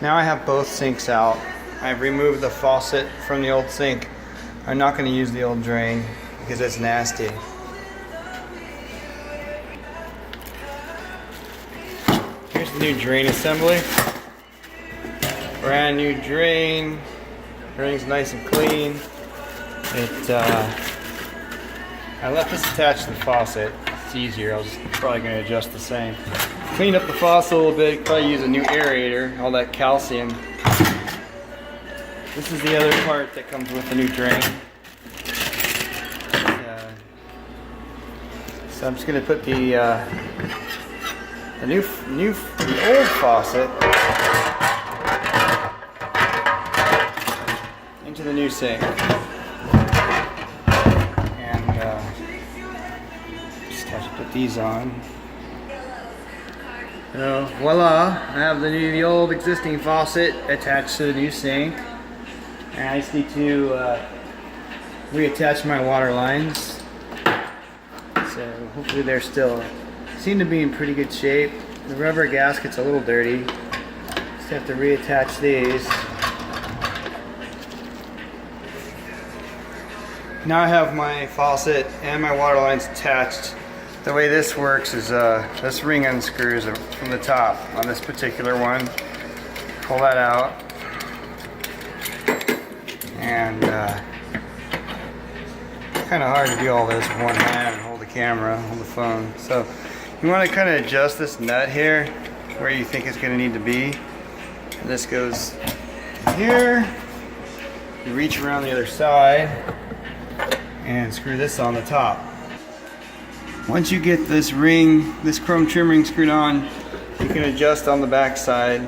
Now I have both sinks out. I've removed the faucet from the old sink. I'm not going to use the old drain because it's nasty. Here's the new drain assembly. Brand new drain. Everything's nice and clean. I left this attached to the faucet. It's easier. I was probably going to adjust the same. Cleaned up the faucet a little bit. Probably use a new aerator. All that calcium. This is the other part that comes with the new drain. So I'm just going to put the old faucet into the new sink, and just have to put these on. So voila! I have the old existing faucet attached to the new sink, and I just need to reattach my water lines. So hopefully they're still seem to be in pretty good shape. The rubber gasket's a little dirty. Just have to reattach these. Now I have my faucet and my water lines attached. The way this works is this ring unscrews from the top on this particular one. Pull that out. And kind of hard to do all this with one hand and hold the camera, hold the phone. So you want to kind of adjust this nut here where you think it's going to need to be. And this goes here. You reach around the other side and screw this on the top. Once you get this ring, this chrome trim ring screwed on, you can adjust on the back side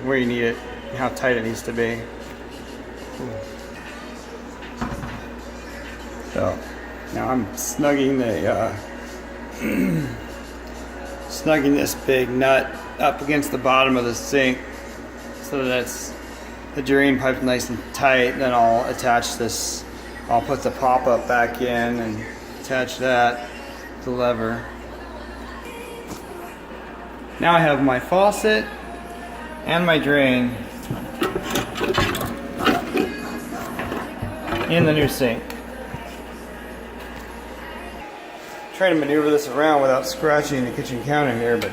where you need it and how tight it needs to be. So now I'm snugging snugging this big nut up against the bottom of the sink so that's the drain pipe nice and tight. Then I'll attach this. I'll put the pop-up back in and attach that to the lever. Now I have my faucet and my drain in the new sink. Try to maneuver this around without scratching the kitchen counter here, but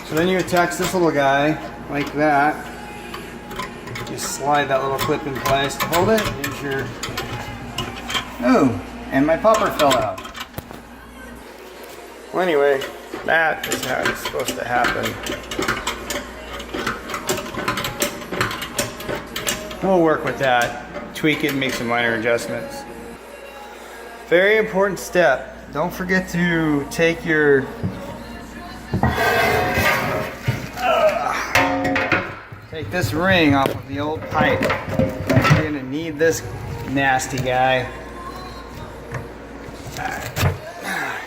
so then you attach this little guy like that. You slide that little clip in place to hold it. Here's your and my popper fell out. Well, anyway, that is how it's supposed to happen. We'll work with that, tweak it, and make some minor adjustments. Very important step. Don't forget to take your take this ring off of the old pipe. You're gonna need this nasty guy.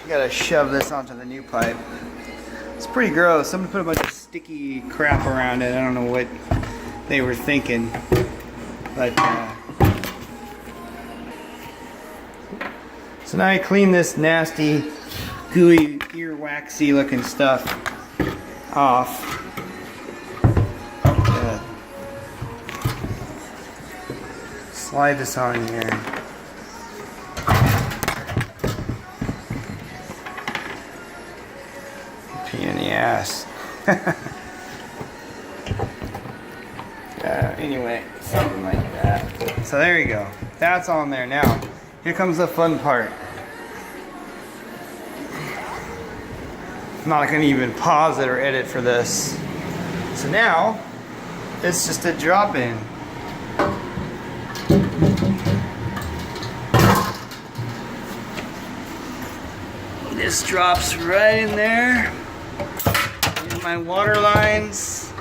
You gotta shove this onto the new pipe. It's pretty gross. Somebody put a bunch of sticky crap around it. I don't know what they were thinking, but so now I clean this nasty, gooey, earwaxy looking stuff off. Slide this on here. Pain in the ass. Anyway, something like that. So there you go. That's on there now. Here comes the fun part. I'm not going to even pause it or edit for this. So now, it's just a drop-in. This drops right in there. Here's my water lines.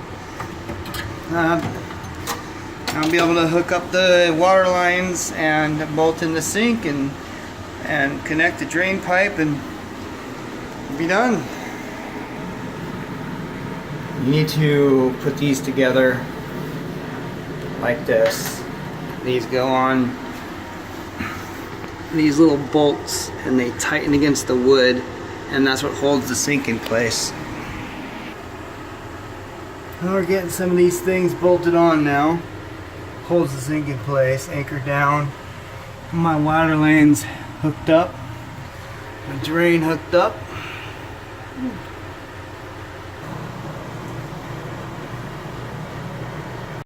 I'll be able to hook up the water lines and bolt in the sink and connect the drain pipe and be done. You need to put these together like this. These go on these little bolts and they tighten against the wood, and that's what holds the sink in place. Now we're getting some of these things bolted on now. Holds the zinc in place, anchored down. My water lane's hooked up. My drain hooked up.